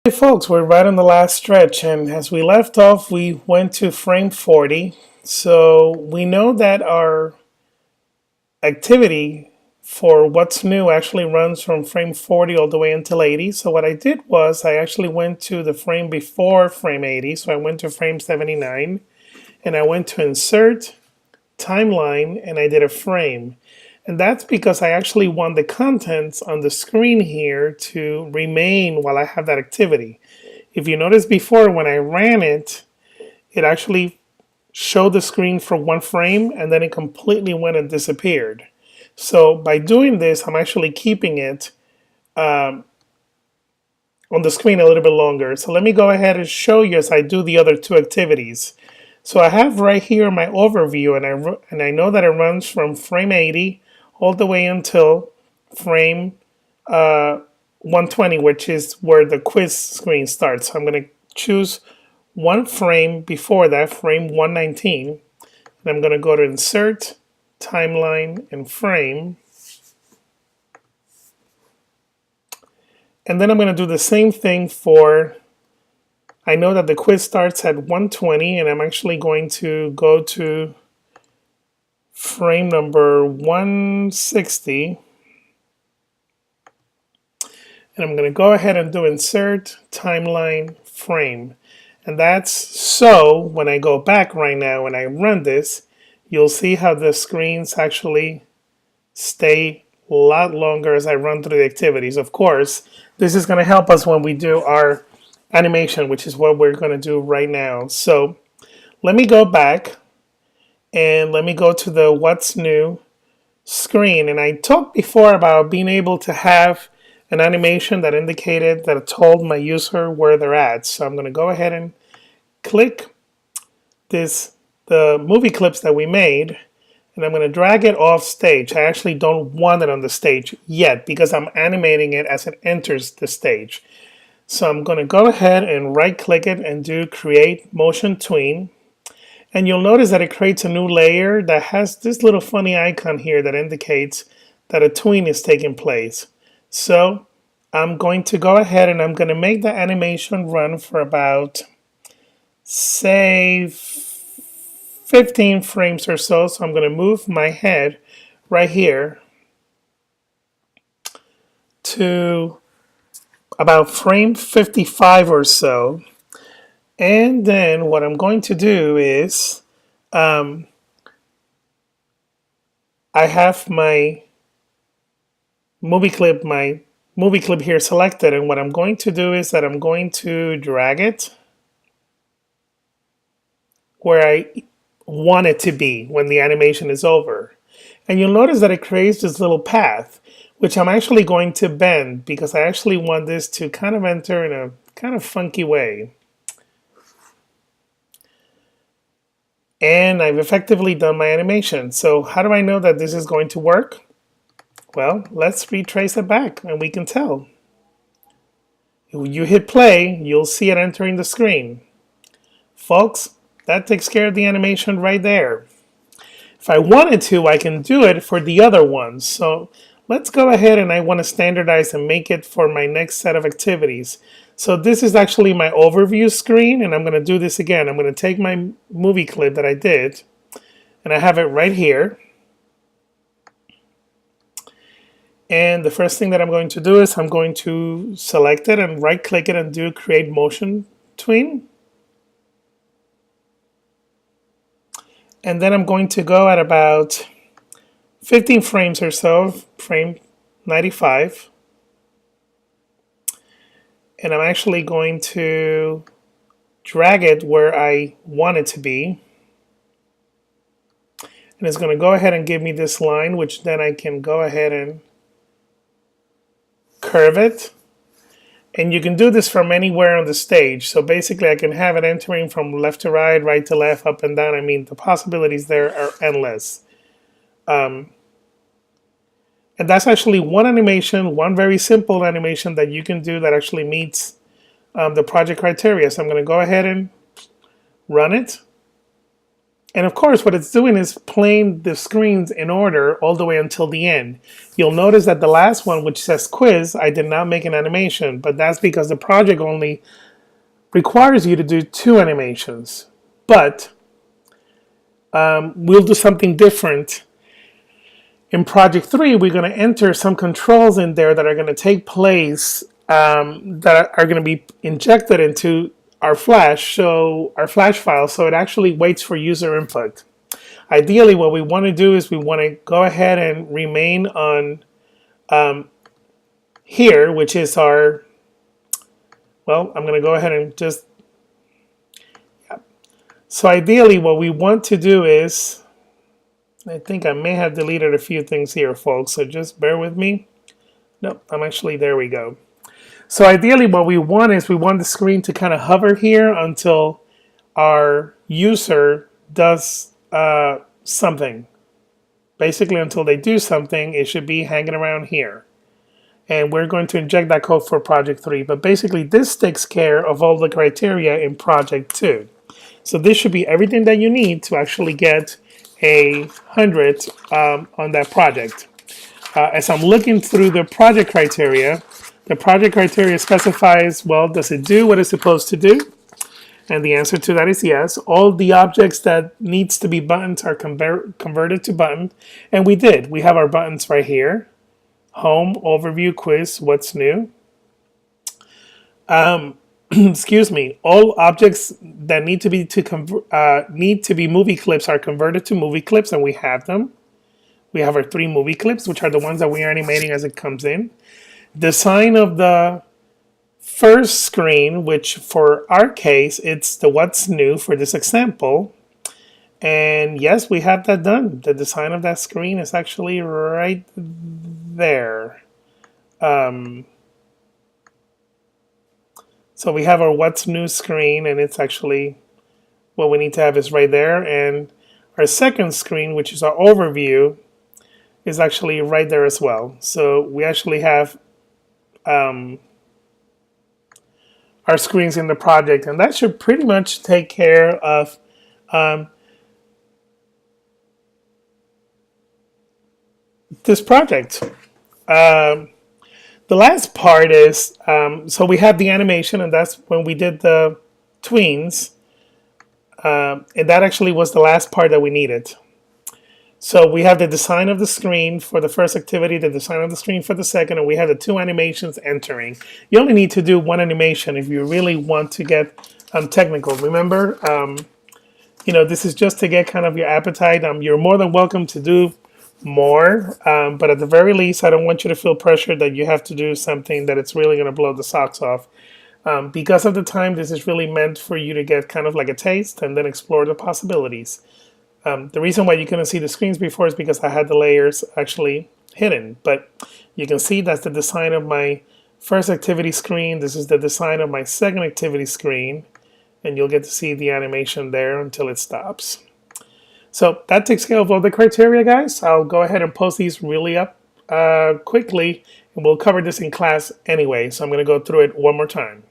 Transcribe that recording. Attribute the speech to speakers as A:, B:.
A: Hey folks, we're right on the last stretch, and as we left off, we went to frame 40. So we know that our activity for what's new actually runs from frame 40 all the way until 80. So what I did was I actually went to the frame before frame 80. So I went to frame 79 and I went to insert, timeline, and I did a frame. And that's because I actually want the contents on the screen here to remain while I have that activity. If you noticed before, when I ran it, it actually showed the screen for one frame and then it completely went and disappeared. So by doing this, I'm actually keeping it on the screen a little bit longer. So let me go ahead and show you as I do the other two activities. So I have right here my overview, and I know that it runs from frame 80 all the way until frame 120, which is where the quiz screen starts. So I'm going to choose one frame before that, frame 119, and I'm going to go to Insert, Timeline, and Frame. And then I'm going to do the same thing for, I know that the quiz starts at 120, and I'm actually going to go to frame number 160. And I'm going to go ahead and do Insert, Timeline, Frame. And that's so when I go back right now and I run this, you'll see how the screens actually stay a lot longer as I run through the activities. Of course, this is going to help us when we do our animation, which is what we're going to do right now. So let me go back and let me go to the What's New screen. And I talked before about being able to have an animation that indicated that it told my user where they're at. So I'm going to go ahead and click the movie clips that we made, and I'm going to drag it off stage. I actually don't want it on the stage yet because I'm animating it as it enters the stage. So I'm going to go ahead and right click it and do create motion tween. And you'll notice that it creates a new layer that has this little funny icon here that indicates that a tween is taking place. So I'm going to go ahead and I'm going to make the animation run for about, say, 15 frames or so. So I'm going to move my head right here to about frame 55 or so. And then what I'm going to do is I have my movie clip here selected, and what I'm going to do is that I'm going to drag it where I want it to be when the animation is over. And you'll notice that it creates this little path, which I'm actually going to bend because I actually want this to kind of enter in a kind of funky way. And I've effectively done my animation. So how do I know that this is going to work? Well, let's retrace it back and we can tell. When you hit play, you'll see it entering the screen. Folks, that takes care of the animation right there. If I wanted to, I can do it for the other ones. So let's go ahead and I want to standardize and make it for my next set of activities. So this is actually my overview screen, and I'm going to do this again. I'm going to take my movie clip that I did, and I have it right here. And the first thing that I'm going to do is I'm going to select it and right click it and do create motion tween. And then I'm going to go at about 15 frames or so, frame 95. And I'm actually going to drag it where I want it to be. And it's going to go ahead and give me this line, which then I can go ahead and curve it. And you can do this from anywhere on the stage. So basically I can have it entering from left to right to left, up and down. I mean, the possibilities there are endless. And that's actually one animation, one very simple animation that you can do that actually meets the project criteria. So I'm going to go ahead and run it. And of course, what it's doing is playing the screens in order all the way until the end. You'll notice that the last one, which says quiz, I did not make an animation, but that's because the project only requires you to do 2 animations. But we'll do something different. In project 3, we're going to enter some controls in there that are going to take place, that are going to be injected into our Flash, so our Flash file, so it actually waits for user input. Ideally, what we want to do is we want to go ahead and remain on here, which is our, well, I'm going to go ahead and just, yeah. So ideally, what we want to do is, I think I may have deleted a few things here, folks, so just bear with me. Nope, I'm actually, there we go. So ideally what we want is we want the screen to kind of hover here until our user does something. Basically until they do something, it should be hanging around here. And we're going to inject that code for project 3. But basically this takes care of all the criteria in project 2. So this should be everything that you need to actually get a 100 on that project. As I'm looking through the project criteria specifies, well, does it do what it's supposed to do? And the answer to that is yes. All the objects that needs to be buttons are converted to button. And we did. We have our buttons right here. Home, overview, quiz, what's new. Excuse me. All objects that need to be movie clips are converted to movie clips, and we have them. We have our 3 movie clips, which are the ones that we are animating as it comes in. Design of the first screen, which for our case, it's the what's new for this example. And yes, we have that done. The design of that screen is actually right there. So we have our what's new screen, and it's actually what we need to have is right there. And our second screen, which is our overview, is actually right there as well. So we actually have our screens in the project, and that should pretty much take care of this project. The last part is, so we have the animation, and that's when we did the tweens, and that actually was the last part that we needed. So we have the design of the screen for the first activity, the design of the screen for the second, and we have the 2 animations entering. You only need to do 1 animation if you really want to get technical. Remember, you know, this is just to get kind of your appetite. You're more than welcome to do more, but at the very least, I don't want you to feel pressured that you have to do something that it's really going to blow the socks off. Because of the time, this is really meant for you to get kind of like a taste and then explore the possibilities. The reason why you couldn't see the screens before is because I had the layers actually hidden, but you can see that's the design of my first activity screen. This is the design of my second activity screen, and you'll get to see the animation there until it stops. So that takes care of all the criteria, guys. I'll go ahead and post these really up quickly, and we'll cover this in class anyway, so I'm going to go through it one more time.